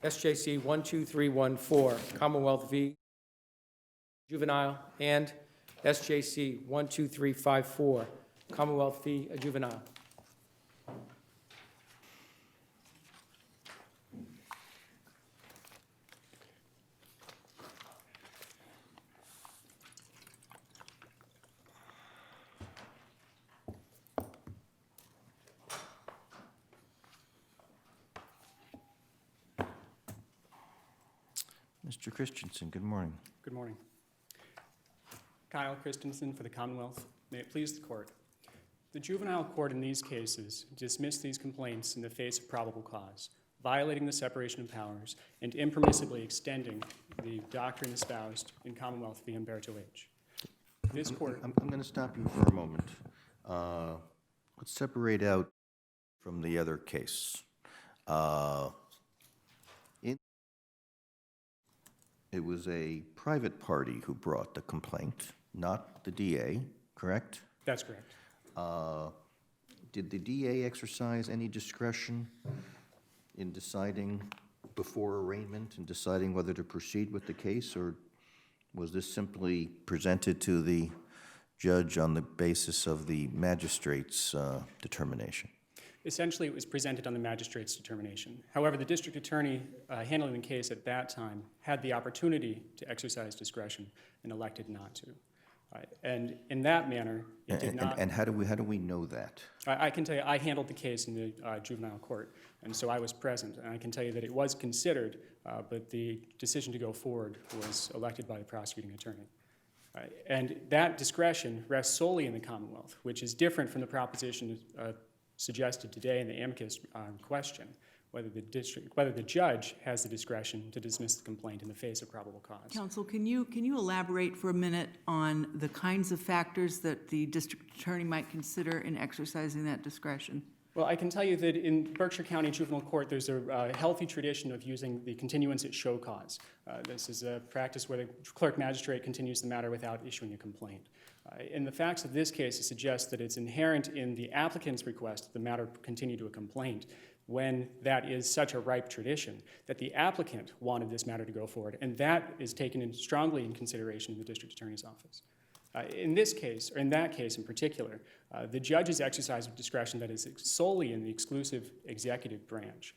SJC-12314, Commonwealth v. Juvenile, and SJC-12354, Commonwealth v. Juvenile. Mr. Christensen, good morning. Good morning. Kyle Christensen for the Commonwealth. May it please the court. The juvenile court in these cases dismissed these complaints in the face of probable cause, violating the separation of powers and impermissibly extending the doctrine espoused in Commonwealth v. Umberto H. This court... I'm going to stop you for a moment. Let's separate out from the other case. It was a private party who brought the complaint, not the DA, correct? That's correct. Did the DA exercise any discretion in deciding before arraignment and deciding whether to proceed with the case, or was this simply presented to the judge on the basis of the magistrate's determination? Essentially, it was presented on the magistrate's determination. However, the district attorney handling the case at that time had the opportunity to exercise discretion and elected not to. And in that manner, it did not... And how do we know that? I can tell you, I handled the case in the juvenile court, and so I was present. And I can tell you that it was considered, but the decision to go forward was elected by the prosecuting attorney. And that discretion rests solely in the Commonwealth, which is different from the proposition suggested today in the amicus question, whether the judge has the discretion to dismiss the complaint in the face of probable cause. Counsel, can you elaborate for a minute on the kinds of factors that the district attorney might consider in exercising that discretion? Well, I can tell you that in Berkshire County Juvenile Court, there's a healthy tradition of using the continuance at show cause. This is a practice where the clerk magistrate continues the matter without issuing a complaint. And the facts of this case suggest that it's inherent in the applicant's request that the matter continue to a complaint when that is such a ripe tradition, that the applicant wanted this matter to go forward, and that is taken strongly in consideration in the district attorney's office. In this case, or in that case in particular, the judge's exercise of discretion that is solely in the exclusive executive branch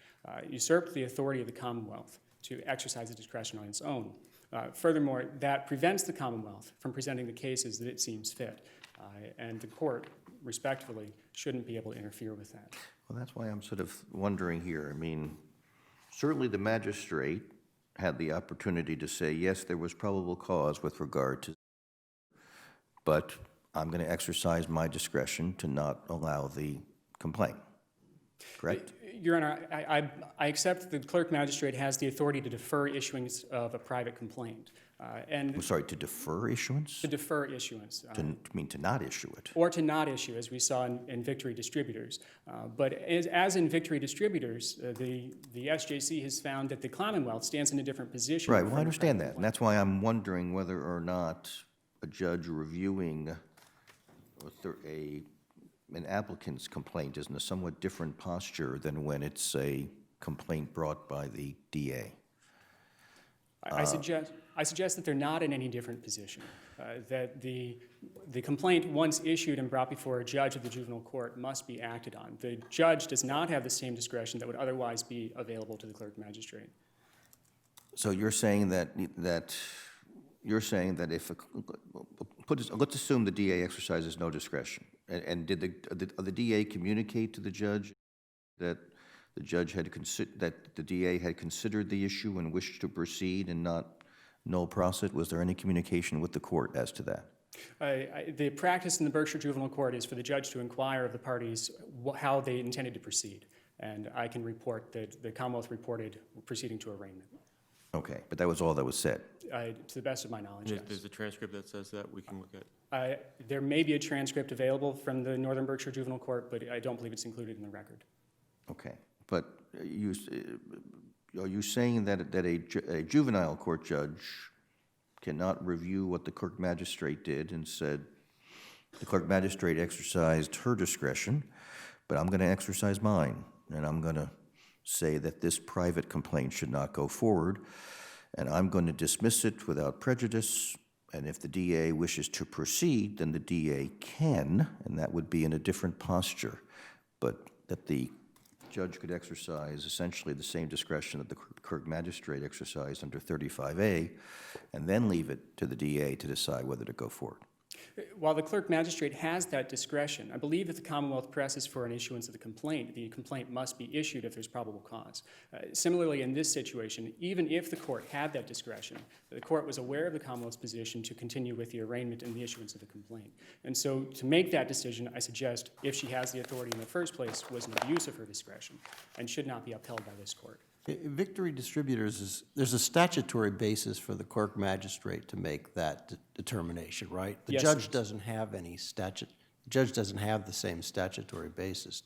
usurped the authority of the Commonwealth to exercise the discretion on its own. Furthermore, that prevents the Commonwealth from presenting the cases that it seems fit, and the court, respectfully, shouldn't be able to interfere with that. Well, that's why I'm sort of wondering here. I mean, certainly the magistrate had the opportunity to say, yes, there was probable cause with regard to, but I'm going to exercise my discretion to not allow the complaint, correct? Your Honor, I accept the clerk magistrate has the authority to defer issuance of a private complaint. I'm sorry, to defer issuance? To defer issuance. To not issue it? Or to not issue, as we saw in Victory Distributors. But as in Victory Distributors, the SJC has found that the Commonwealth stands in a different position. Right, well, I understand that. And that's why I'm wondering whether or not a judge reviewing an applicant's complaint is in a somewhat different posture than when it's a complaint brought by the DA. I suggest that they're not in any different position. That the complaint, once issued and brought before a judge of the juvenile court, must be acted on. The judge does not have the same discretion that would otherwise be available to the clerk magistrate. So you're saying that if let's assume the DA exercises no discretion, and did the DA communicate to the judge that the judge had that the DA had considered the issue and wished to proceed and not null prosit? Was there any communication with the court as to that? The practice in the Berkshire Juvenile Court is for the judge to inquire of the parties how they intended to proceed, and I can report that the Commonwealth reported proceeding to arraignment. Okay, but that was all that was said? To the best of my knowledge, yes. There's a transcript that says that we can look at? There may be a transcript available from the Northern Berkshire Juvenile Court, but I don't believe it's included in the record. Okay, but are you saying that a juvenile court judge cannot review what the clerk magistrate did and said the clerk magistrate exercised her discretion, but I'm going to exercise mine, and I'm going to say that this private complaint should not go forward, and I'm going to dismiss it without prejudice, and if the DA wishes to proceed, then the DA can, and that would be in a different posture, but that the judge could exercise essentially the same discretion that the clerk magistrate exercised under 35A, and then leave it to the DA to decide whether to go forward. While the clerk magistrate has that discretion, I believe if the Commonwealth presses for an issuance of the complaint must be issued if there's probable cause. Similarly, in this situation, even if the court had that discretion, the court was aware of the Commonwealth's position to continue with the arraignment and the issuance of the complaint. And so to make that decision, I suggest, if she has the authority in the first place, was an abuse of her discretion and should not be upheld by this court. Victory Distributors there's a statutory basis for the clerk magistrate to make that determination, right? The Yes, judge doesn't have any the judge doesn't have the same statutory basis.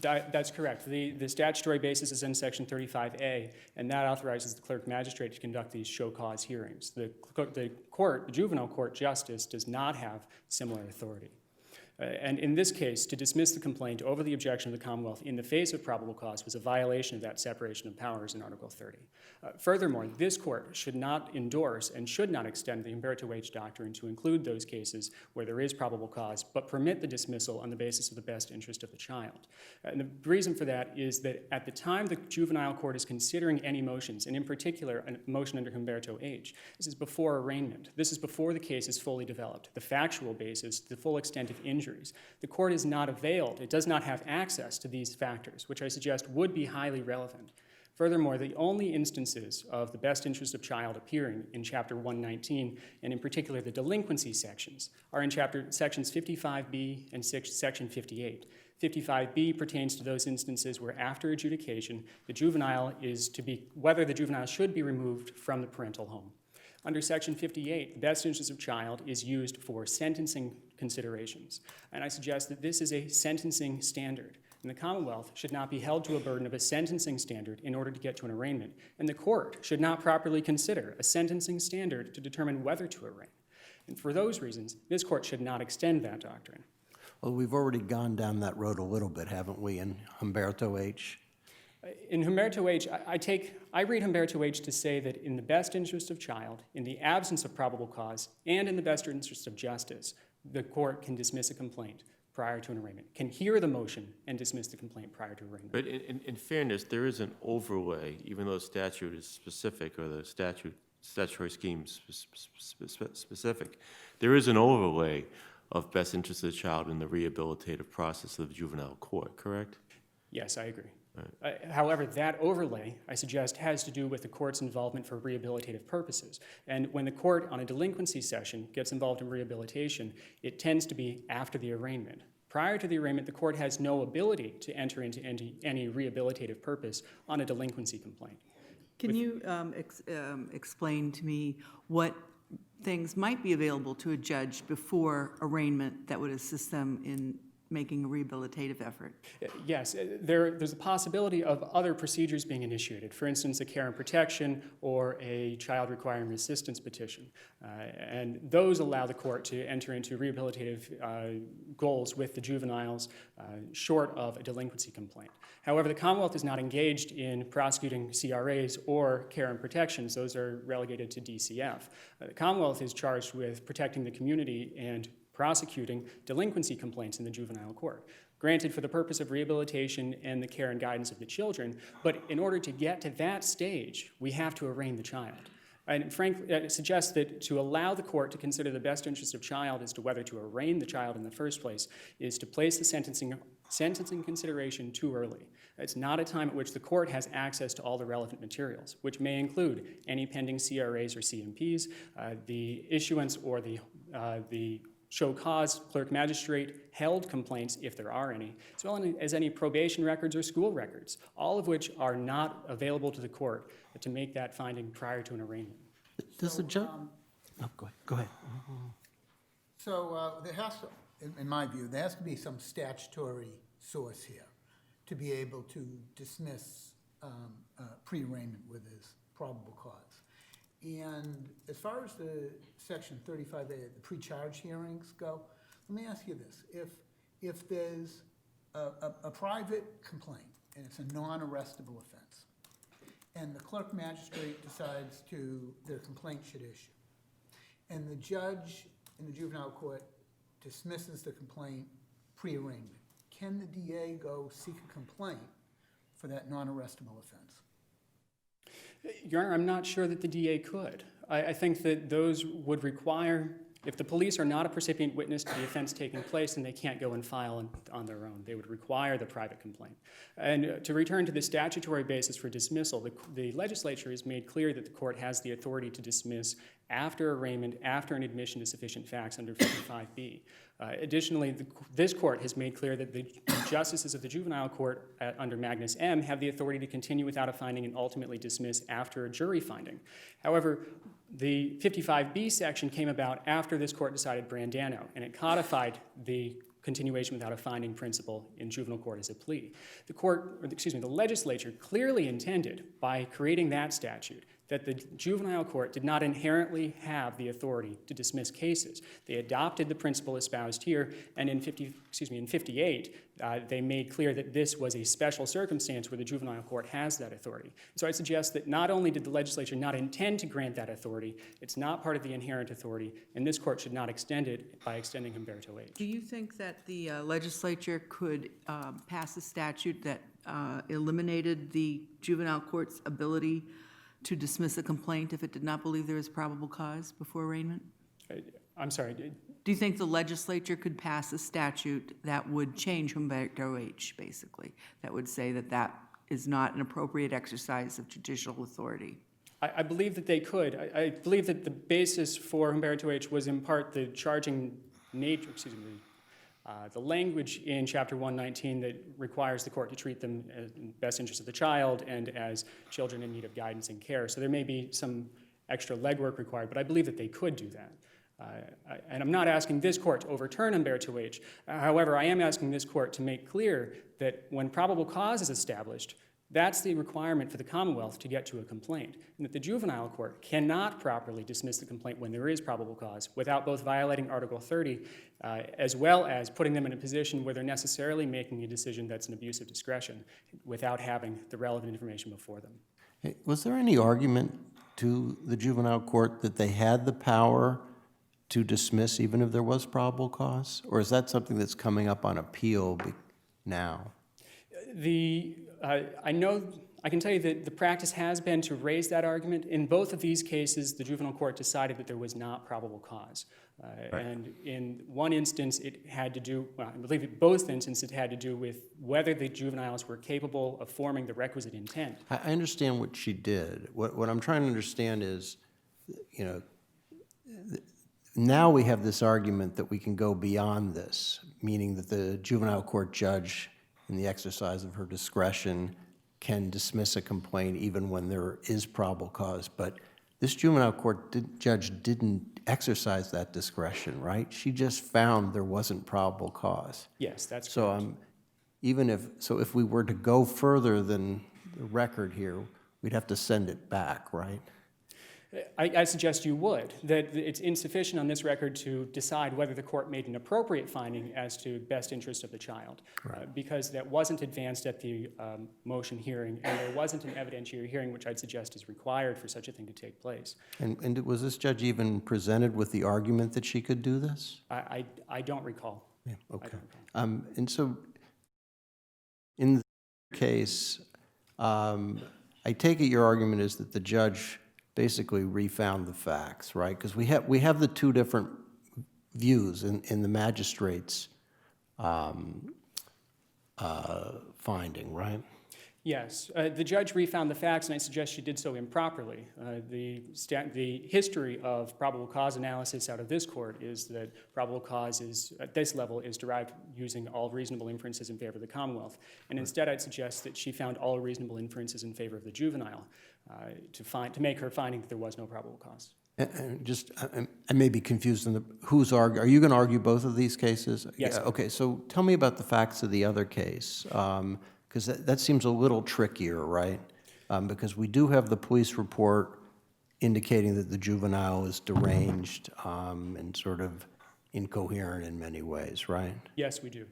That's correct. The statutory basis is in Section 35A, and that authorizes the clerk magistrate to conduct these show cause hearings. The juvenile court justice does not have similar authority. And in this case, to dismiss the complaint over the objection of the Commonwealth in the face of probable cause was a violation of that separation of powers in Article 30. Furthermore, this court should not endorse and should not extend the Humberto H. doctrine to include those cases where there is probable cause, but permit the dismissal on the basis of the best interest of the child. And the reason for that is that at the time the juvenile court is considering any motions, and in particular a motion under Humberto H., this is before arraignment. This is before the case is fully developed. The factual basis, the full extent of injuries. The court is not availed. It does not have access to these factors, which I suggest would be highly relevant. Furthermore, the only instances of the best interest of child appearing in Chapter 119, and in particular the delinquency sections, are in Sections 55B and Section 58. 55B pertains to those instances where after adjudication, the juvenile is to be, whether the juvenile should be removed from the parental home. Under Section 58, the best interest of child is used for sentencing considerations. And I suggest that this is a sentencing standard. And the Commonwealth should not be held to a burden of a sentencing standard in order to get to an arraignment. And the court should not properly consider a sentencing standard to determine whether to arraign. And for those reasons, this court should not extend that doctrine. Well, we've already gone down that road a little bit, haven't we, in Humberto H.? In Humberto H., I read Humberto H. to say that in the best interest of child, in the absence of probable cause, and in the best interest of justice, the court can dismiss a complaint prior to an arraignment, can hear the motion and dismiss the complaint prior to arraignment. But in fairness, there is an overlay, even though the statute is specific, or the statutory scheme is specific, there is an overlay of best interest of the child in the rehabilitative process of the juvenile court, correct? Yes, I agree. However, that overlay, I suggest, has to do with the court's involvement for rehabilitative purposes. And when the court, on a delinquency session, gets involved in rehabilitation, it tends to be after the arraignment. Prior to the arraignment, the court has no ability to enter into any rehabilitative purpose on a delinquency complaint. Can you explain to me what things might be available to a judge before arraignment that would assist them in making a rehabilitative effort? Yes, there's a possibility of other procedures being initiated. For instance, a care and protection or a child requiring assistance petition. And those allow the court to enter into rehabilitative goals with the juveniles short of a delinquency complaint. However, the Commonwealth is not engaged in prosecuting CRAs or care and protections. Those are relegated to DCF. The Commonwealth is charged with protecting the community and prosecuting delinquency complaints in the juvenile court. Granted, for the purpose of rehabilitation and the care and guidance of the children, but in order to get to that stage, we have to arraign the child. And frankly, it suggests that to allow the court to consider the best interest of child as to whether to arraign the child in the first place is to place the sentencing consideration too early. It's not a time at which the court has access to all the relevant materials, which may include any pending CRAs or CMPs, the issuance or the show cause clerk magistrate held complaints, if there are any, as well as any probation records or school records, all of which are not available to the court to make that finding prior to an arraignment. Does the judge? Oh, go ahead. So there has to, in my view, there has to be some statutory source here to be able to dismiss pre-arraignment with his probable cause. And as far as the Section 35A, the pre-charge hearings go, let me ask you this. If there's a private complaint and it's a non-arrestable offense, and the clerk magistrate decides the complaint should issue, and the judge in the juvenile court dismisses the complaint pre-arraignment, can the DA go seek a complaint for that non-arrestable offense? Your Honor, I'm not sure that the DA could. I think that those would require, if the police are not a precipient witness to the offense taking place, then they can't go and file on their own. They would require the private complaint. And to return to the statutory basis for dismissal, the legislature has made clear that the court has the authority to dismiss after arraignment, after an admission to sufficient facts under 55B. Additionally, this court has made clear that the justices of the juvenile court under Magnus M have the authority to continue without a finding and ultimately dismiss after a jury finding. However, the 55B section came about after this court decided Brandano, and it codified the continuation without a finding principle in juvenile court as a plea. The legislature clearly intended, by creating that statute, that the juvenile court did not inherently have the authority to dismiss cases. They adopted the principle espoused here, and in 58, they made clear that this was a special circumstance where the juvenile court has that authority. So I suggest that not only did the legislature not intend to grant that authority, it's not part of the inherent authority, and this court should not extend it by extending Humberto H. Do you think that the legislature could pass a statute that eliminated the juvenile court's ability to dismiss a complaint if it did not believe there was probable cause before arraignment? I'm sorry. Do you think the legislature could pass a statute that would change Humberto H, basically, that would say that that is not an appropriate exercise of judicial authority? I believe that they could. I believe that the basis for Humberto H was in part the charging nature, the language in Chapter 119 that requires the court to treat them as in the best interest of the child and as children in need of guidance and care. So there may be some extra legwork required, but I believe that they could do that. And I'm not asking this court to overturn Humberto H. However, I am asking this court to make clear that when probable cause is established, that's the requirement for the Commonwealth to get to a complaint, and that the juvenile court cannot properly dismiss the complaint when there is probable cause without both violating Article 30 as well as putting them in a position where they're necessarily making a decision that's an abuse of discretion without having the relevant information before them. Hey, was there any argument to the juvenile court that they had the power to dismiss even if there was probable cause? Or is that something that's coming up on appeal now? I can tell you that the practice has been to raise that argument. In both of these cases, the juvenile court decided that there was not probable cause. And in one instance, it had to do, well, I believe in both instances, it had to do with whether the juveniles were capable of forming the requisite intent. I understand what she did. What I'm trying to understand is, now we have this argument that we can go beyond this, meaning that the juvenile court judge, in the exercise of her discretion, can dismiss a complaint even when there is probable cause. But this juvenile court judge didn't exercise that discretion, right? She just found there wasn't probable cause. Yes, that's So correct. if we were to go further than the record here, we'd have to send it back, right? I suggest you would, that it's insufficient on this record to decide whether the court made an appropriate finding as to best interest of the child, because that wasn't advanced at the motion hearing, and there wasn't an evidentiary hearing, which I'd suggest is required for such a thing to take place. And was this judge even presented with the argument that she could do this? I don't recall. Yeah, I okay. don't recall. And so, in the case, I take it your argument is that the judge basically refound the facts, right? Because we have the two different views in the magistrate's finding, right? Yes, the judge refound the facts, and I suggest she did so improperly. The history of probable cause analysis out of this court is that probable cause is, at this level, is derived using all reasonable inferences in favor of the Commonwealth. And instead, I'd suggest that she found all reasonable inferences in favor of the juvenile to make her finding that there was no probable cause. And just, I may be confused on who's arguing. Are you going to argue both of these cases? Yes. Yeah, okay, so tell me about the facts of the other case, because that seems a little trickier, right? Because we do have the police report indicating that the juvenile is deranged and sort of incoherent in many ways, right? Yes, we do.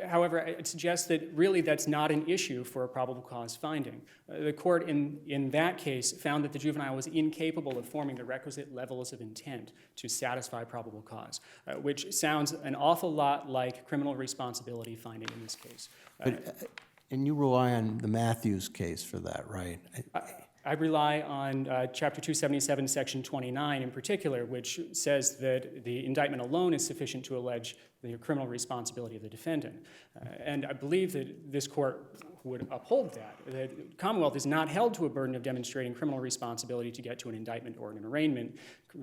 However, I'd suggest that really that's not an issue for a probable cause finding. The court in that case found that the juvenile was incapable of forming the requisite levels of intent to satisfy probable cause, which sounds an awful lot like criminal responsibility finding in this case. And you rely on the Matthews case for that, right? I rely on Chapter 277, Section 29 in particular, which says that the indictment alone is sufficient to allege the criminal responsibility of the defendant. And I believe that this court would uphold that. The Commonwealth is not held to a burden of demonstrating criminal responsibility to get to an indictment or an arraignment.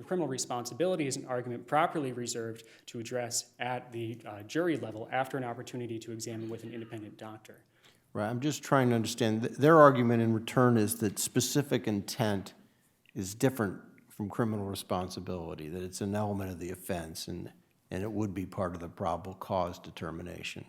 Criminal responsibility is an argument properly reserved to address at the jury level after an opportunity to examine with an independent doctor. Right, I'm just trying to understand. Their argument in return is that specific intent is different from criminal responsibility, that it's an element of the offense, and it would be part of the probable cause determination.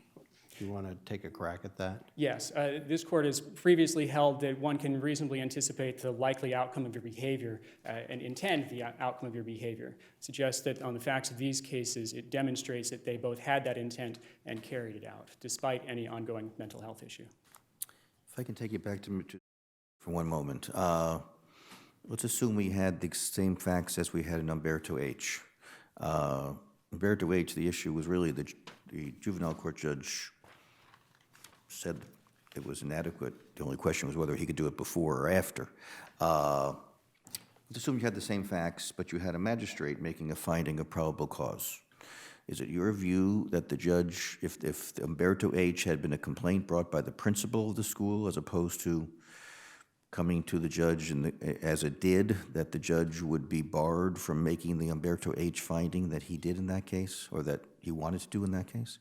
Do you want to take a crack at that? Yes, this court has previously held that one can reasonably anticipate the likely outcome of your behavior and intend the outcome of your behavior. It suggests that on the facts of these cases, it demonstrates that they both had that intent and carried it out, despite any ongoing mental health issue. If I can take you back to for one moment. Let's assume we had the same facts as we had in Umberto H. Umberto H., the issue was really the juvenile court judge said it was inadequate. The only question was whether he could do it before or after. Let's assume you had the same facts, but you had a magistrate making a finding of probable cause. Is it your view that the judge, if Umberto H. had been a complaint brought by the principal of the school as opposed to coming to the judge as it did, that the judge would be barred from making the Umberto H. finding that he did in that case, or that he wanted to do in that case?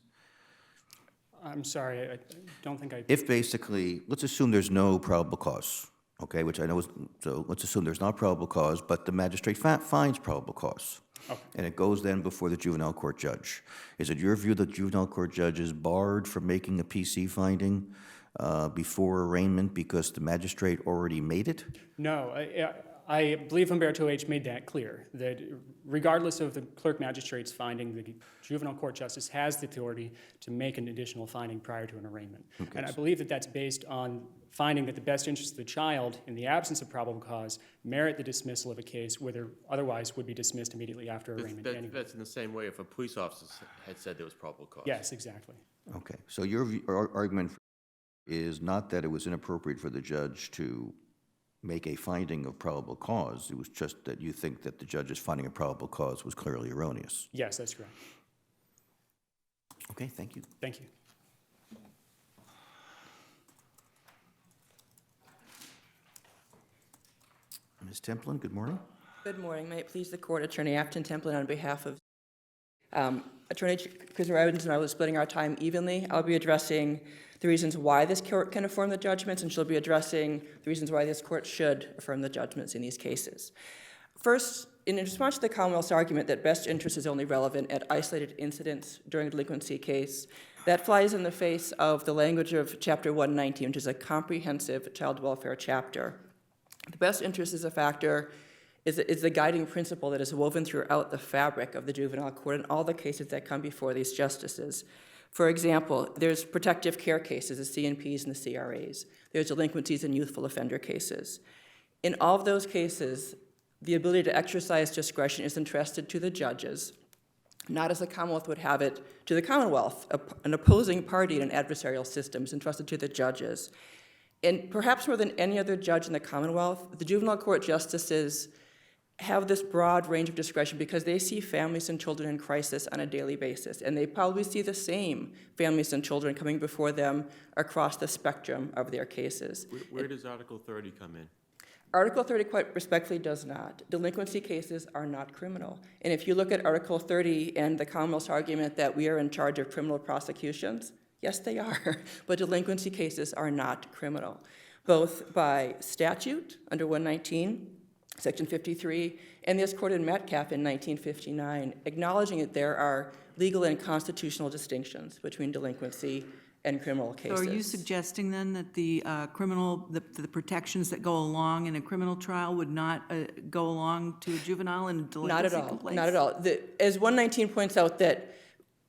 I'm sorry, I don't think I... If basically, let's assume there's no probable cause, okay, which I know is, so let's assume there's not probable cause, but the magistrate finds probable cause. Okay. And it goes then before the juvenile court judge. Is it your view that the juvenile court judge is barred from making a PC finding before arraignment because the magistrate already made it? No, I believe Umberto H. made that clear, that regardless of the clerk magistrate's finding, the juvenile court justice has the authority to make an additional finding prior to an arraignment. Okay. And I believe that that's based on finding that the best interest of the child, in the absence of probable cause, merit the dismissal of a case where there otherwise would be dismissed immediately after arraignment anyway. That's in the same way if a police officer had said there was probable cause. Yes, exactly. Okay, so your argument is not that it was inappropriate for the judge to make a finding of probable cause. It was just that you think that the judge's finding of probable cause was clearly erroneous. Yes, that's correct. Okay, thank you. Thank you. Ms. Templin, good morning. Good morning. May it please the court, Attorney Afton Templin on behalf of Attorney Christopher Evans and I was splitting our time evenly. I'll be addressing the reasons why this court can affirm the judgments, and she'll be addressing the reasons why this court should affirm the judgments in these cases. First, in response to the Commonwealth's argument that best interest is only relevant at isolated incidents during a delinquency case, that flies in the face of the language of Chapter 119, which is a comprehensive child welfare chapter. The best interest is a factor, is the guiding principle that is woven throughout the fabric of the juvenile court in all the cases that come before these justices. For example, there's protective care cases, the CNPs and the CRAs. There's delinquencies and youthful offender cases. In all of those cases, the ability to exercise discretion is entrusted to the judges, not as the Commonwealth would have it to the Commonwealth. An opposing party in an adversarial system is entrusted to the judges. And perhaps more than any other judge in the Commonwealth, the juvenile court justices have this broad range of discretion because they see families and children in crisis on a daily basis, and they probably see the same families and children coming before them across the spectrum of their cases. Where does Article 30 come in? Article 30, quite respectfully, does not. Delinquency cases are not criminal. And if you look at Article 30 and the Commonwealth's argument that we are in charge of criminal prosecutions, yes, they are, but delinquency cases are not criminal, both by statute under 119, Section 53, and this court in Metcalf in 1959, acknowledging that there are legal and constitutional distinctions between delinquency and criminal So cases. are you suggesting then that the the protections that go along in a criminal trial would not go along to a juvenile in a delinquency complaint? Not at all. As 119 points out, that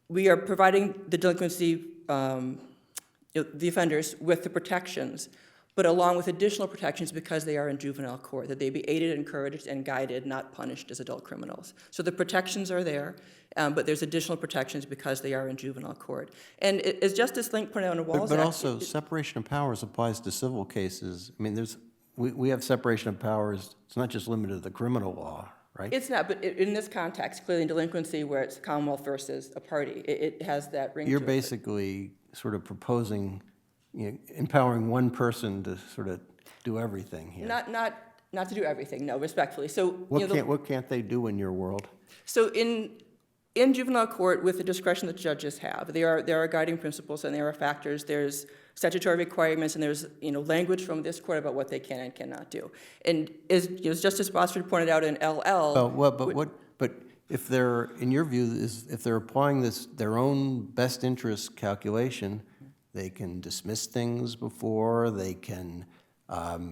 we are providing the delinquency, the offenders with the protections, but along with additional protections because they are in juvenile court, that they be aided, encouraged, and guided, not punished as adult criminals. So the protections are there, but there's additional protections because they are in juvenile court. And as Justice Link pointed out in Walls But Act, also, separation of powers applies to civil cases. I mean, we have separation of powers, it's not just limited to the criminal law, right? it's not, but in this context, clearly in delinquency where it's Commonwealth versus a party, it has that ring to it. You're basically sort of proposing, empowering one person to sort of do everything here. Not to do everything, no, respectfully. So, What can't they do in your world? So in juvenile court, with the discretion that judges have, there are guiding principles and there are factors. There's statutory requirements and there's Oh, language from this court about what they can and cannot do. And as Justice Bosford pointed out in LL. But if they're, in your view, if they're applying their own best interest calculation, they can dismiss things before, they can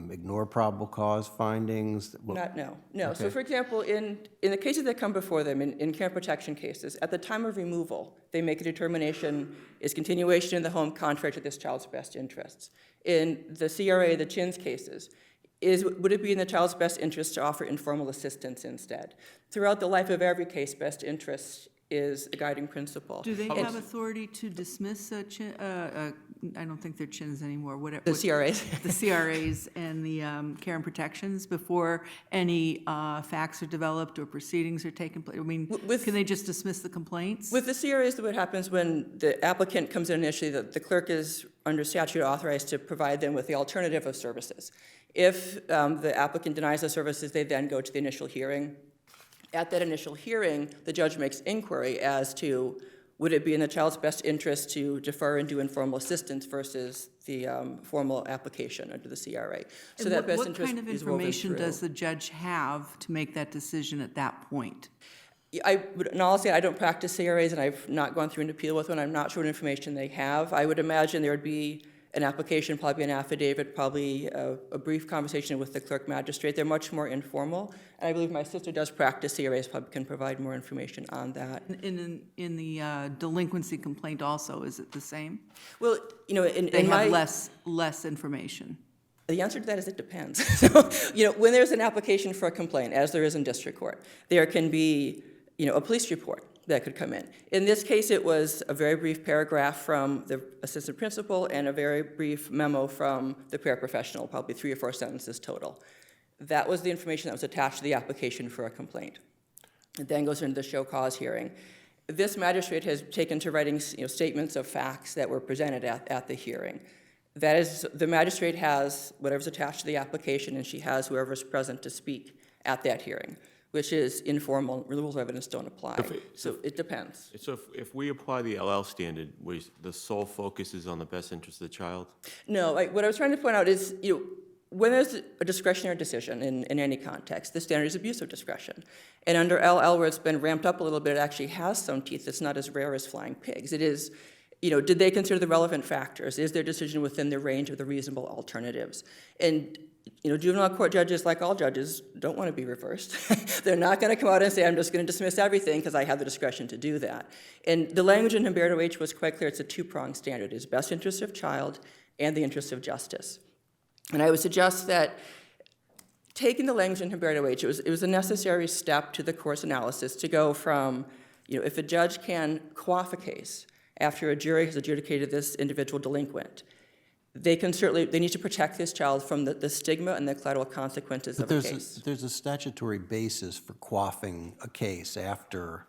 ignore probable cause findings? No. So Okay. for example, in the cases that come before them, in care protection cases, at the time of removal, they make a determination, is continuation in the home contrary to this child's best interests. In the CRA, the CHINS cases, would it be in the child's best interest to offer informal assistance instead? Throughout the life of every case, best interest is a guiding principle. Do they have authority to dismiss, I don't think they're chins anymore, whatever. The CRAs. The CRAs and the care and protections before any facts are developed or proceedings are taken place? I mean, can they just dismiss the complaints? With the CRAs, what happens when the applicant comes in initially, the clerk is under statute authorized to provide them with the alternative of services. If the applicant denies the services, they then go to the initial hearing. At that initial hearing, the judge makes inquiry as to would it be in the child's best interest to defer and do informal assistance versus the formal application under the CRA. So And that best what interest kind of is woven information through. does the judge have to make that decision at that point? In all honesty, I don't practice CRAs, and I've not gone through an appeal with one. I'm not sure what information they have. I would imagine there would be an application, probably an affidavit, probably a brief conversation with the clerk magistrate. They're much more informal, and I believe my sister does practice CRAs, probably can provide more information on that. In the delinquency complaint also, is it the same? Well, They have less information. The answer to that is it depends. So, when there's an application for a complaint, as there is in district court, there can be, a police report that could come in. In this case, it was a very brief paragraph from the assistant principal and a very brief memo from the paraprofessional, probably 3 or 4 sentences total. That was the information that was attached to the application for a complaint. It then goes into the show cause hearing. This magistrate has taken to writing statements of facts that were presented at the hearing. That is, the magistrate has whatever's attached to the application, and she has whoever's present to speak at that hearing, which is informal. Rules of evidence don't apply. So it depends. So if we apply the LL standard, where the sole focus is on the best interest of the child? No, what I was trying to point out is, when there's a discretionary decision in any context, the standard is abuse of discretion. And under LL, where it's been ramped up a little bit, it actually has some teeth. It's not as rare as flying pigs. It is, did they consider the relevant factors? Is their decision within the range of the reasonable alternatives? And juvenile court judges, like all judges, don't want to be reversed. They're not going to come out and say, I'm just going to dismiss everything because I have the discretion to do that. And the language in Humberto H was quite clear. It's a two-pronged standard. It's best interest of child and the interest of justice. And I would suggest that taking the language in Humberto H, it was a necessary step to the court's analysis to go from, if a judge can quaff a case after a jury has adjudicated this individual delinquent, they need to protect this child from the stigma and the collateral consequences of a case. There's a statutory basis for quaffing a case after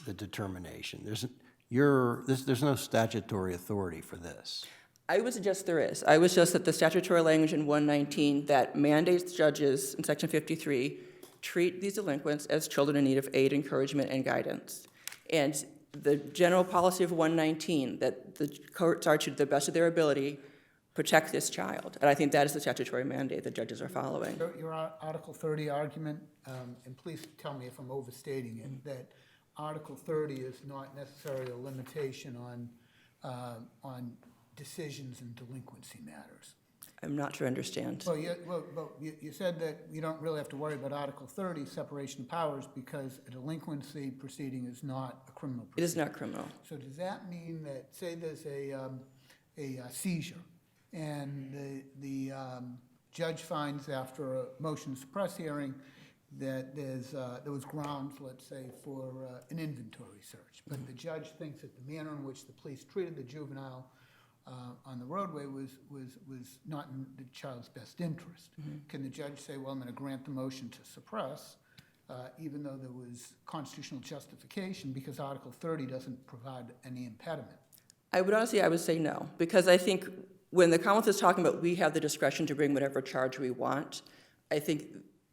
the determination. There's no statutory authority for this. I would suggest there is. I would suggest that the statutory language in 119 that mandates judges in Section 53 treat these delinquents as children in need of aid, encouragement, and guidance. And the general policy of 119, that the courts are, to the best of their ability, protect this child. And I think that is the statutory mandate that judges are following. Your Article 30 argument, and please tell me if I'm overstating it, that Article 30 is not necessarily a limitation on decisions in delinquency matters. I'm not sure I understand. Well, you said that you don't really have to worry about Article 30, separation of powers, because a delinquency proceeding is not a criminal It proceeding. is not criminal. So does that mean that, say there's a seizure, and the judge finds after a motion to suppress hearing that there was grounds, let's say, for an inventory search, but the judge thinks that the manner in which the police treated the juvenile on the roadway was not in the child's best interest? Can the judge say, well, I'm going to grant the motion to suppress, even though there was constitutional justification, because Article 30 doesn't provide any impediment? I would say no, because I think when the Commonwealth is talking about we have the discretion to bring whatever charge we want, I think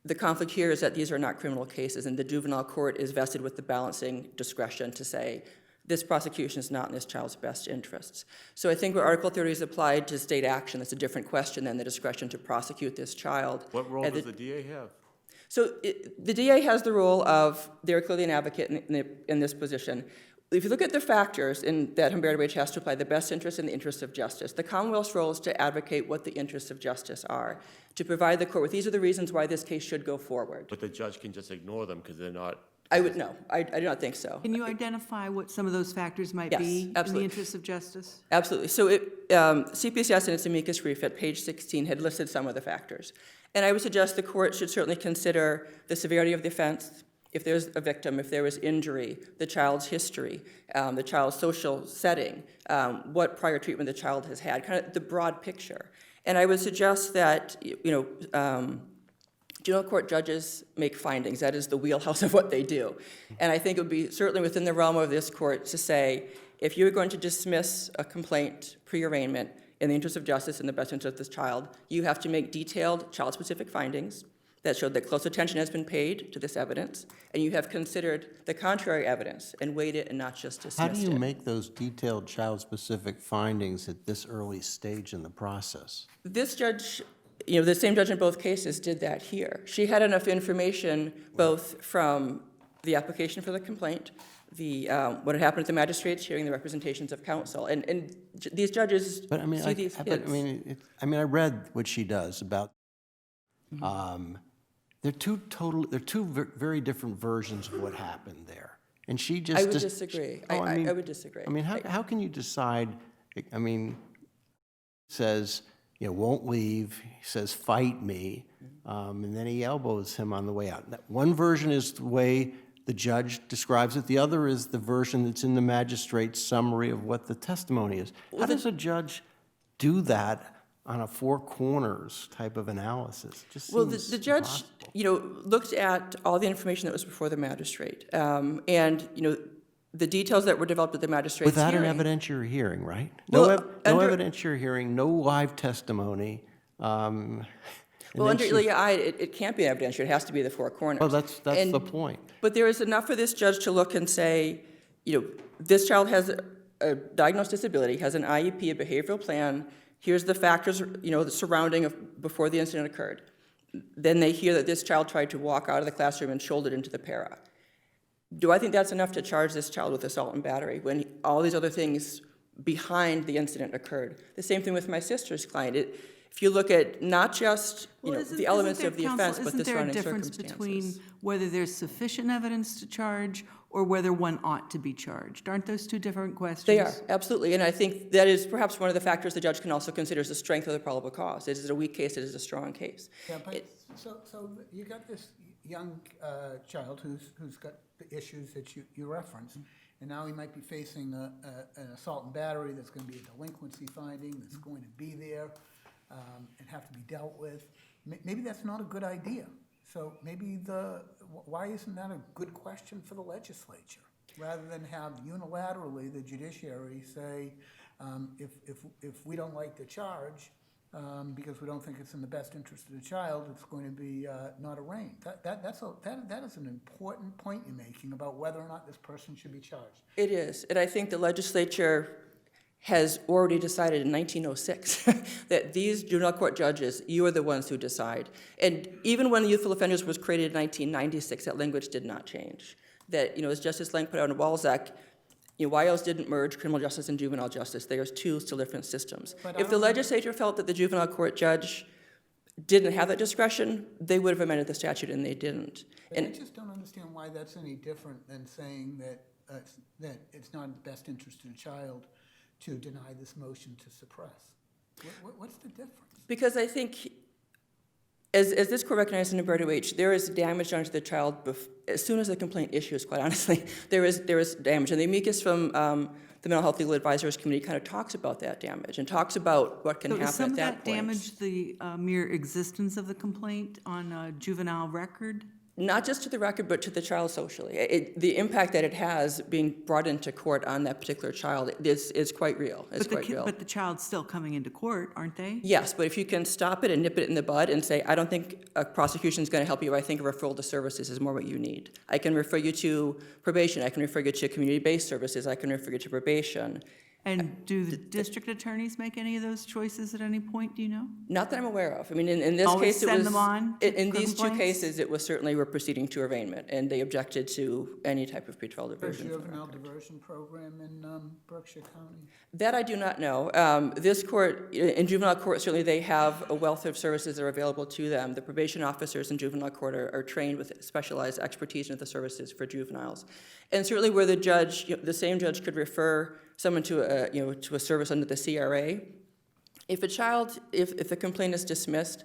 the conflict here is that these are not criminal cases, and the juvenile court is vested with the balancing discretion to say, this prosecution is not in this child's best interests. So I think where Article 30 is applied to state action, that's a different question than the discretion to prosecute this child. What role does the DA have? So the DA has the role of, they're clearly an advocate in this position. If you look at the factors that Humberto H has to apply, the best interest and the interest of justice, the Commonwealth's role is to advocate what the interests of justice are, to provide the court with, these are the reasons why this case should go forward. But the judge can just ignore them because they're not. I do not think so. Can you identify what some of those factors might Yes, be in absolutely. the interest of justice? Absolutely. So CPCS in its amicus brief at page 16 had listed some of the factors. And I would suggest the court should certainly consider the severity of the offense, if there's a victim, if there was injury, the child's history, the child's social setting, what prior treatment the child has had, kind of the broad picture. And I would suggest that, juvenile court judges make findings. That is the wheelhouse of what they do. And I think it would be certainly within the realm of this court to say, if you're going to dismiss a complaint pre-arraignment in the interest of justice and the best interest of this child, you have to make detailed child-specific findings that show that close attention has been paid to this evidence, and you have considered the contrary evidence and weighed it and not just dismissed it. How do you make those detailed child-specific findings at this early stage in the process? This judge, the same judge in both cases did that here. She had enough information both from the application for the complaint, what had happened at the magistrate's hearing, the representations of counsel, and these judges see these hints. I read what she does about. They're two very different versions of what happened there, and she just. I would disagree. I would disagree. How can you decide? Says, won't leave. He says, fight me, and then he elbows him on the way out. One version is the way the judge describes it. The other is the version that's in the magistrate's summary of what the testimony is. How does a judge do that on a four corners type of analysis? Just seems the judge, impossible. Looked at all the information that was before the magistrate, and the details that were developed at the magistrate's Without hearing. an evidentiary hearing, right? Well, No evidentiary hearing, no live testimony. Well, under Ilya, it can't be evidentiary. It has to be the four corners. Well, that's the point. But there is enough for this judge to look and say, this child has a diagnosed disability, has an IEP, a behavioral plan. Here's the factors, the surrounding of before the incident occurred. Then they hear that this child tried to walk out of the classroom and shouldered into the para. Do I think that's enough to charge this child with assault and battery when all these other things behind the incident occurred? The same thing with my sister's client. If you look at not just the elements of the offense, but the surrounding circumstances. Isn't there a difference between whether there's sufficient evidence to charge or whether one ought to be charged? Aren't those two different questions? They are, absolutely. And I think that is perhaps one of the factors the judge can also consider is the strength of the probable cause. Is it a weak case? Is it a strong case? Yeah, but so you got this young child who's got the issues that you referenced, and now he might be facing an assault and battery that's going to be a delinquency finding that's going to be there and have to be dealt with. Maybe that's not a good idea. So maybe why isn't that a good question for the legislature? Rather than have unilaterally the judiciary say, if we don't like the charge, because we don't think it's in the best interest of the child, it's going to be not arraigned. That is an important point you're making about whether or not this person should be charged. It is, and I think the legislature has already decided in 1906 that these juvenile court judges, you are the ones who decide. And even when the Youthful Offenders was created in 1996, that language did not change. That, as Justice Lang put out in Walzak, YOs didn't merge criminal justice and juvenile justice. There's two still different systems. But If the legislature felt that the juvenile court judge didn't have that discretion, they would have amended the statute, and they didn't. But I And just don't understand why that's any different than saying that, that it's not in the best interest of the child to deny this motion to suppress. What's the difference? because I think, as this court recognized in Umberto H., there is damage done to the child as soon as the complaint issues, quite honestly. There is damage. And the amicus from the Mental Health Legal Advisors Committee kind of talks about that damage and talks about what can So happen is some at of that that point. damage the mere existence of the complaint on a juvenile record? Not just to the record, but to the child socially. The impact that it has being brought into court on that particular child is quite real. It's quite real. But the child's still coming into court, aren't they? Yes, but if you can stop it and nip it in the bud and say, I don't think a prosecution is going to help you, I think a referral to services is more what you need. I can refer you to probation, I can refer you to community-based services, I can refer you to probation. And do the district attorneys make any of those choices at any point, do you know? Not that I'm aware of. I mean, in this Always case, it was... send them on to In these two complaints? cases, it was certainly we're proceeding to arraignment, and they objected to any type of pretrial There's a diversion. juvenile diversion program in Berkshire County. That I do not know. This court, in juvenile court, certainly they have a wealth of services that are available to them. The probation officers in juvenile court are trained with specialized expertise in the services for juveniles. And certainly where the judge, the same judge could refer someone to a service under the CRA. If a child, if the complaint is dismissed,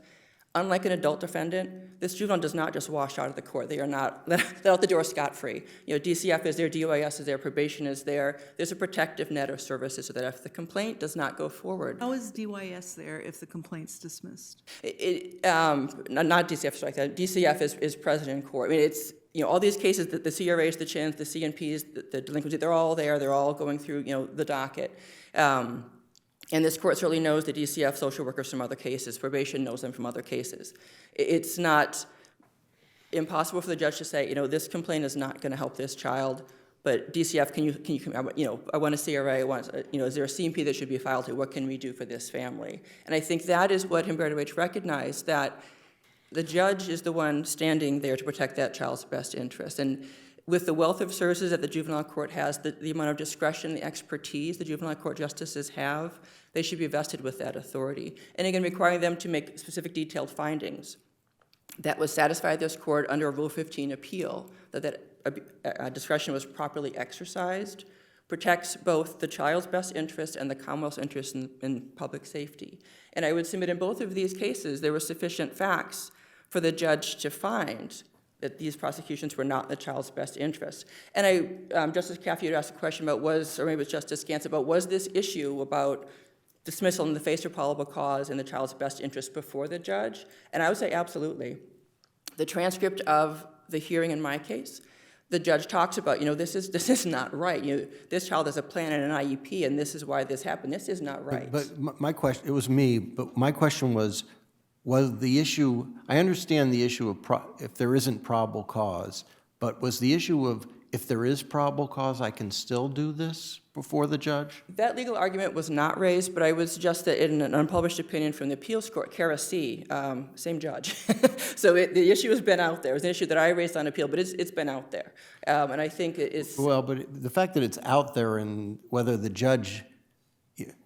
unlike an adult defendant, this juvenile does not just wash out of the court. They are not let out the door scot-free. DCF is there, DOIS is there, probation is there. There's a protective net of services so that if the complaint does not go forward, How is DYS there if the complaint's dismissed? not DCF, strike that. DCF is present in court. I mean, it's all these cases, the CRAs, the CHINs, the CNPs, the delinquency, they're all there. They're all going through the docket. And this court certainly knows the DCF social workers from other cases. Probation knows them from other cases. It's not impossible for the judge to say, this complaint is not going to help this child, but DCF, can you come, I want a CRA, is there a CMP that should be filed here? What can we do for this family? And I think that is what Humberto H. recognized, that the judge is the one standing there to protect that child's best interest. And with the wealth of services that the juvenile court has, the amount of discretion, the expertise the juvenile court justices have, they should be vested with that authority. And again, requiring them to make specific detailed findings that would satisfy this court under a Rule 15 appeal, that discretion was properly exercised, protects both the child's best interest and the Commonwealth's interest in public safety. And I would submit in both of these cases, there were sufficient facts for the judge to find that these prosecutions were not in the child's best interest. And Justice Caffey had asked a question about or maybe it was Justice Gantz, about was this issue about dismissal in the face of probable cause in the child's best interest before the judge? And I would say absolutely. The transcript of the hearing in my case, the judge talks about, this is not right. This child has a plan and an IEP, and this is why this happened. This is not right. But my question, it was me, but my question was the issue, I understand the issue of if there isn't probable cause, but was the issue of if there is probable cause, I can still do this before the judge? That legal argument was not raised, but I would suggest that in an unpublished opinion from the appeals court, Kara C., same judge. So the issue has been out there. It was an issue that I raised on appeal, but it's been out there. And I think it's... Well, but the fact that it's out there and whether the judge,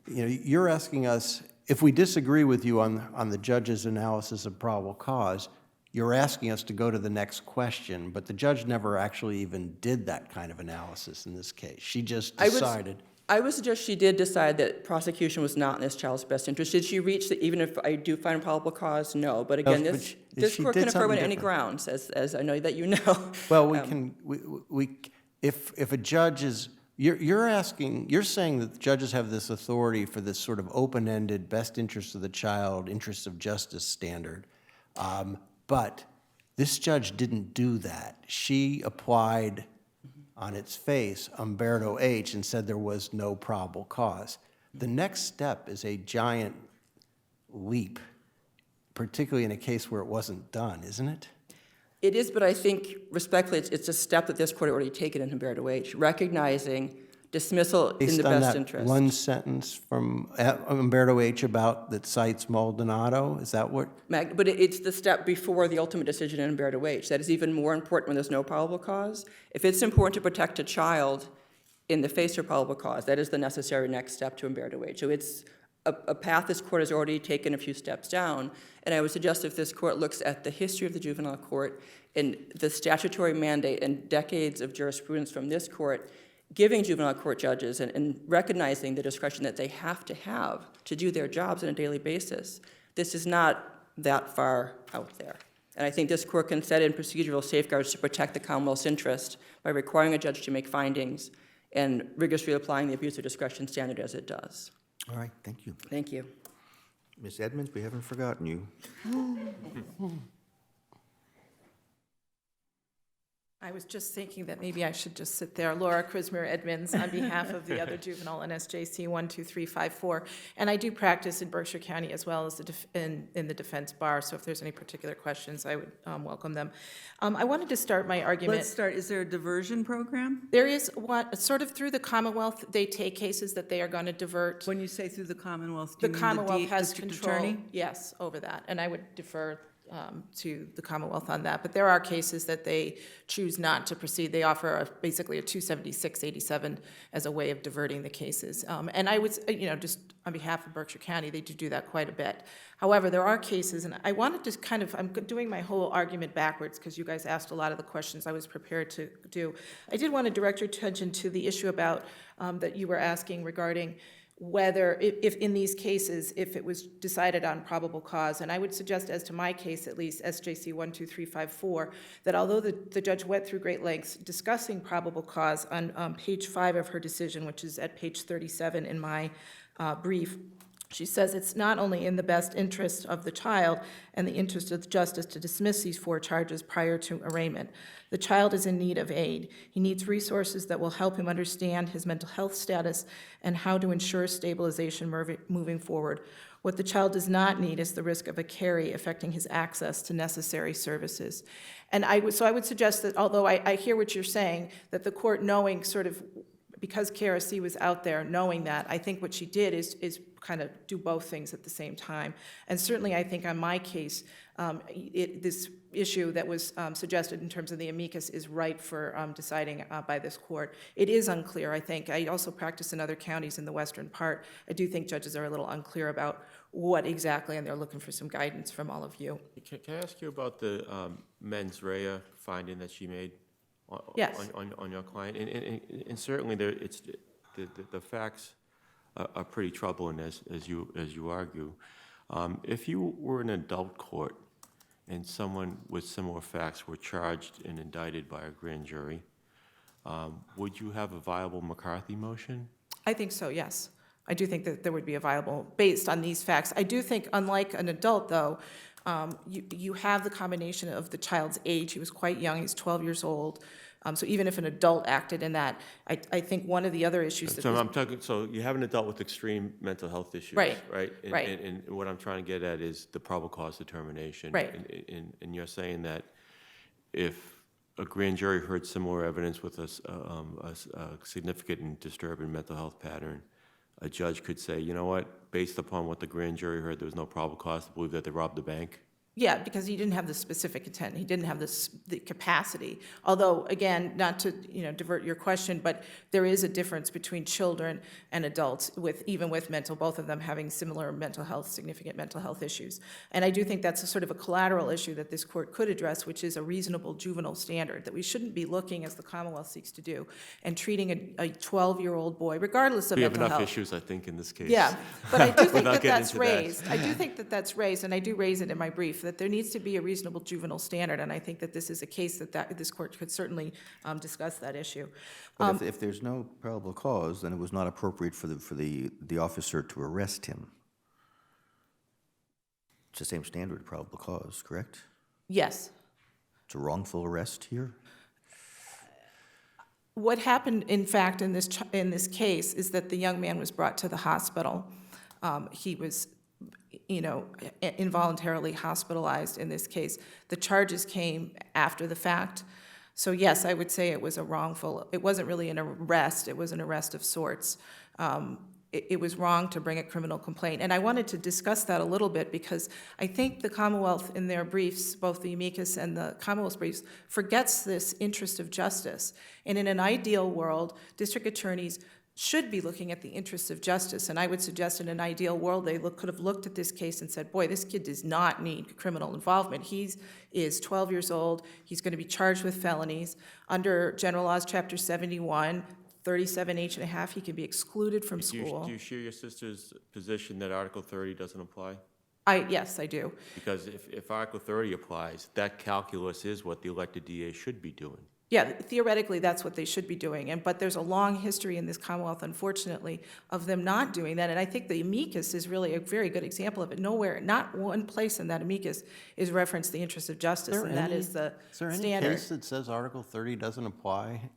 you're asking us, if we disagree with you on the judge's analysis of probable cause, you're asking us to go to the next question, but the judge never actually even did that kind of analysis in this case. She just decided. I would suggest she did decide that prosecution was not in this child's best interest. Did she reach even if I do find probable cause? No. But again, this court can affirm on any grounds, as I know that you know. Well, if a judge is, you're saying that the judges have this authority for this sort of open-ended best interest of the child, interest of justice standard. But this judge didn't do that. She applied on its face Umberto H. and said there was no probable cause. The next step is a giant leap, particularly in a case where it wasn't done, isn't it? It is, but I think, respectfully, it's a step that this court had already taken in Humberto H., recognizing dismissal in the best interest. Based on that one sentence from Umberto H. that cites Maldonado, is that what? But it's the step before the ultimate decision in Humberto H. That is even more important when there's no probable cause. If it's important to protect a child in the face of probable cause. That is the necessary next step to unbear to wage. So it's a path this court has already taken a few steps down, and I would suggest if this court looks at the history of the juvenile court and the statutory mandate and decades of jurisprudence from this court, giving juvenile court judges and recognizing the discretion that they have to do their jobs on a daily basis, this is not that far out there. And I think this court can set in procedural safeguards to protect the Commonwealth's interest by requiring a judge to make findings and rigorously applying the abuse of discretion standard as it does. All right, thank you. Thank you. Ms. Edmonds, we haven't forgotten you. I was just thinking that maybe I should just sit there. Laura Krismer Edmonds on behalf of the other juvenile in SJC-12354. And I do practice in Berkshire County as well as in the defense bar, so if there's any particular questions, I would welcome them. I wanted to start my argument. Let's start, is there a diversion program? There is sort of through the Commonwealth, they take cases that they are going to divert. When you say through the Commonwealth, do The you mean Commonwealth has district control, attorney? yes, over that, and I would defer to the Commonwealth on that. But there are cases that they choose not to proceed. They offer basically a 276-87 as a way of diverting the cases. And I would, just on behalf of Berkshire County, they do that quite a bit. However, there are cases, and I wanted to kind of, I'm doing my whole argument backwards because you guys asked a lot of the questions I was prepared to do. I did want to direct your attention to the issue about that you were asking regarding whether, if in these cases, if it was decided on probable cause. And I would suggest, as to my case at least, SJC-12354, that although the judge went through great lengths discussing probable cause on page 5 of her decision, which is at page 37 in my brief, she says it's not only in the best interest of the child and the interest of justice to dismiss these 4 charges prior to arraignment. The child is in need of aid. He needs resources that will help him understand his mental health status and how to ensure stabilization moving forward. What the child does not need is the risk of a carry affecting his access to necessary services. And so I would suggest that, although I hear what you're saying, that the court, knowing sort of, because KRC was out there knowing that, I think what she did is kind of do both things at the same time. And certainly I think on my case, this issue that was suggested in terms of the amicus is ripe for deciding by this court. It is unclear, I think. I also practice in other counties in the western part. I do think judges are a little unclear about what exactly, and they're looking for some guidance from all of you. Can I ask you about the mens rea finding that she made Yes. on your client? And certainly the facts are pretty troubling, as you argue. If you were an adult court and someone with similar facts were charged and indicted by a grand jury, would you have a viable McCarthy motion? I think so, yes. I do think that there would be a viable, based on these facts. I do think, unlike an adult, though, you have the combination of the child's age. He was quite young. He's 12 years old. So even if an adult acted in that, I think one of the other issues that So I'm talking. So you have an adult with extreme mental health issues, Right, right? right. And what I'm trying to get at is the probable cause determination. Right. And you're saying that if a grand jury heard similar evidence with a significant and disturbing mental health pattern, a judge could say, you know what, based upon what the grand jury heard, there was no probable cause to believe that they robbed the bank? Yeah, because he didn't have the specific intent. He didn't have the capacity. Although, again, not to divert your question, but there is a difference between children and adults, even with both of them having similar significant mental health issues. And I do think that's a sort of a collateral issue that this court could address, which is a reasonable juvenile standard, that we shouldn't be looking, as the Commonwealth seeks to do, and treating a 12-year-old boy, regardless of We have mental enough health. issues, I think, in this case. Yeah, but I do think Without that getting that's into that. raised. I do think that that's raised, and I do raise it in my brief, that there needs to be a reasonable juvenile standard, and I think that this is a case that this court could certainly discuss that issue. But if there's no probable cause, then it was not appropriate for the officer to arrest him. It's the same standard of probable cause, correct? Yes. It's a wrongful arrest here? What happened, in fact, in this case is that the young man was brought to the hospital. He was involuntarily hospitalized in this case. The charges came after the fact. So yes, I would say it was a wrongful, it wasn't really an arrest, it was an arrest of sorts. it was wrong to bring a criminal complaint. And I wanted to discuss that a little bit because I think the Commonwealth in their briefs, both the amicus and the Commonwealth's briefs, forgets this interest of justice. And in an ideal world, district attorneys should be looking at the interests of justice. And I would suggest in an ideal world, they could have looked at this case and said, boy, this kid does not need criminal involvement. He is 12 years old. He's going to be charged with felonies. Under General Laws, Chapter 71, 37H1/2, he can be excluded from school. Do you share your sister's position that Article 30 doesn't apply? Yes, I do. Because if Article 30 applies, that calculus is what the elected DA should be doing. Yeah, theoretically, that's what they should be doing. But there's a long history in this Commonwealth, unfortunately, of them not doing that. And I think the amicus is really a very good example of it. Nowhere, not one place in that amicus is referenced the interest of justice, and that is the Is there any standard. case that says Article 30 doesn't apply?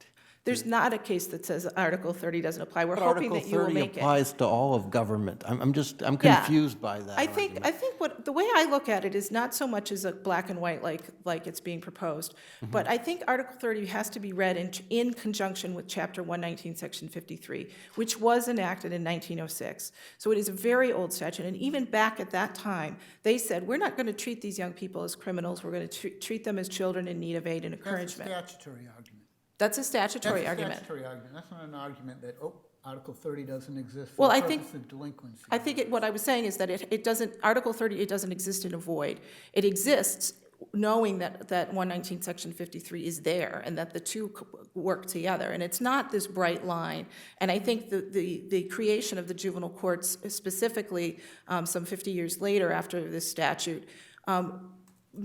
There's not a case that says Article 30 doesn't apply. We're But hoping Article that you will 30 make it. applies to all of government. I'm Yeah. confused by that I think what the way I look at it is not so much as a black and white like it's being proposed, but I think Article 30 has to be read in conjunction with Chapter 119, Section 53, which was enacted in 1906. So it is a very old statute, and even back at that time, they said, we're not going to treat these young people as criminals. We're going to treat them as children in need of aid and encouragement. That's a statutory argument. That's a statutory That's a argument. statutory argument. That's not an argument that, Article 30 doesn't exist Well, for I the think- purpose of delinquency. I think what I was saying is that it doesn't, Article 30, it doesn't exist in a void. It exists knowing that 119, Section 53 is there and that the two work together. And it's not this bright line. And I think the creation of the juvenile courts, specifically some 50 years later after this statute,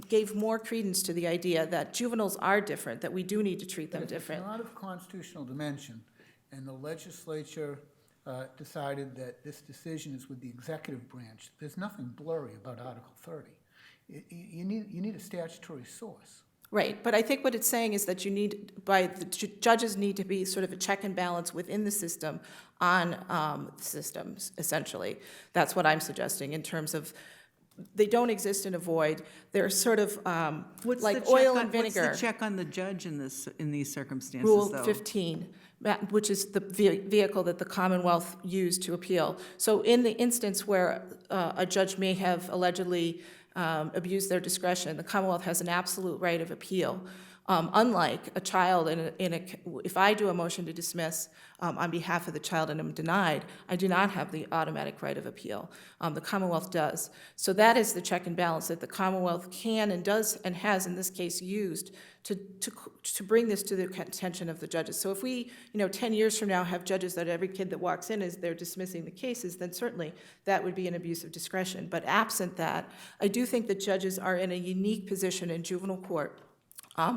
gave more credence to the idea that juveniles are different, that we do need to treat them different. It's not of constitutional dimension, and the legislature decided that this decision is with the executive branch. There's nothing blurry about Article 30. You need a statutory source. Right, but I think what it's saying is that judges need to be sort of a check and balance within the system on systems, essentially. That's what I'm suggesting in terms of they don't exist in a void. They're sort of like oil and vinegar. What's the check on the judge in these circumstances, Rule though? 15, which is the vehicle that the Commonwealth used to appeal. So in the instance where a judge may have allegedly abused their discretion, the Commonwealth has an absolute right of appeal. Unlike a child if I do a motion to dismiss on behalf of the child and am denied, I do not have the automatic right of appeal. The Commonwealth does. So that is the check and balance that the Commonwealth can and does and has in this case used to bring this to the attention of the judges. So if we, 10 years from now have judges that every kid that walks in is they're dismissing the cases, then certainly that would be an abuse of discretion. But absent that, I do think that judges are in a unique position in juvenile court.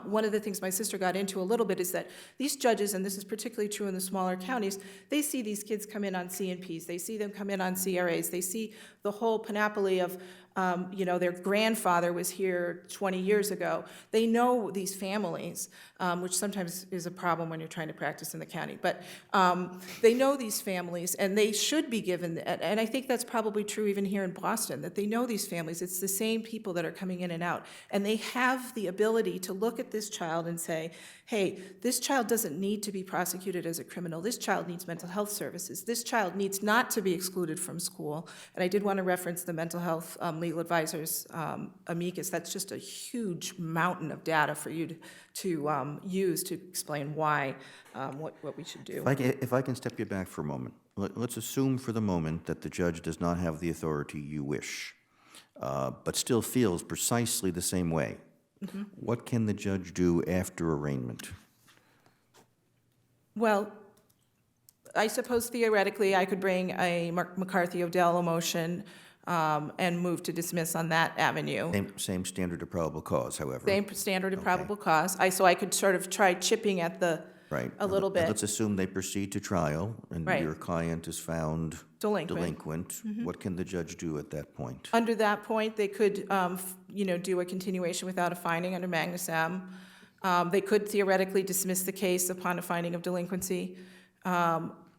One of the things my sister got into a little bit is that these judges, and this is particularly true in the smaller counties, they see these kids come in on C&Ps, they see them come in on CRAs, they see the whole panoply of, their grandfather was here 20 years ago. They know these families, which sometimes is a problem when you're trying to practice in the county. But they know these families, and they should be given, and I think that's probably true even here in Boston, that they know these families. It's the same people that are coming in and out. And they have the ability to look at this child and say, hey, this child doesn't need to be prosecuted as a criminal. This child needs mental health services. This child needs not to be excluded from school. And I did want to reference the mental health legal advisors amicus. That's just a huge mountain of data for you to use to explain why, what we should do. If I can step you back for a moment. Let's assume for the moment that the judge does not have the authority you wish, but still feels precisely the same way. Mm-hmm. What can the judge do after arraignment? Well, I suppose theoretically I could bring a McCarthy-Odell motion and move to dismiss on that avenue. Same standard of probable cause, however. Same standard of probable cause. So I could sort of try chipping at Right. a little bit. Let's assume they proceed to trial and Right. your client is found delinquent. Mm-hmm. What can the judge do at that point? Under that point, they could, do a continuation without a finding under Magnus M. They could theoretically dismiss the case upon a finding of delinquency.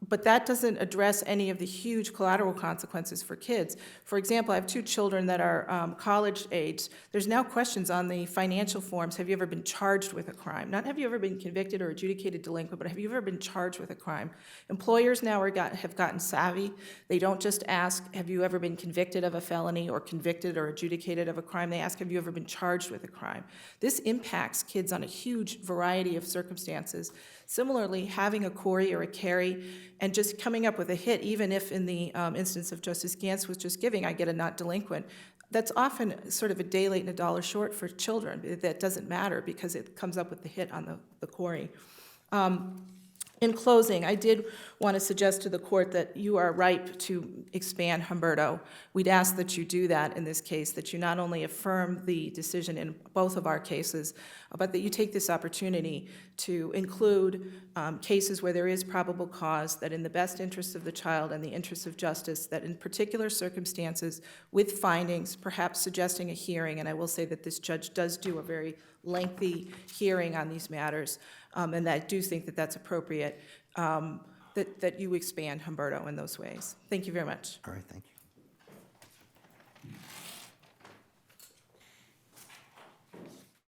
But that doesn't address any of the huge collateral consequences for kids. For example, I have 2 children that are college age. There's now questions on the financial forms. Have you ever been charged with a crime? Not have you ever been convicted or adjudicated delinquent, but have you ever been charged with a crime? Employers now have gotten savvy. They don't just ask, have you ever been convicted of a felony or convicted or adjudicated of a crime? They ask, have you ever been charged with a crime? This impacts kids on a huge variety of circumstances. Similarly, having a Corey or a Carrie and just coming up with a hit, even if in the instance of Justice Gantz was just giving, I get a not delinquent, that's often sort of a day late and a dollar short for children. That doesn't matter because it comes up with the hit on the Corey. In closing, I did want to suggest to the court that you are ripe to expand Humberto. We'd ask that you do that in this case, that you not only affirm the decision in both of our cases, but that you take this opportunity to include cases where there is probable cause, that in the best interest of the child and the interest of justice, that in particular circumstances with findings, perhaps suggesting a hearing, and I will say that this judge does do a very lengthy hearing on these matters, and I do think that that's appropriate, that you expand Humberto in those ways. Thank you very much. All right, thank you.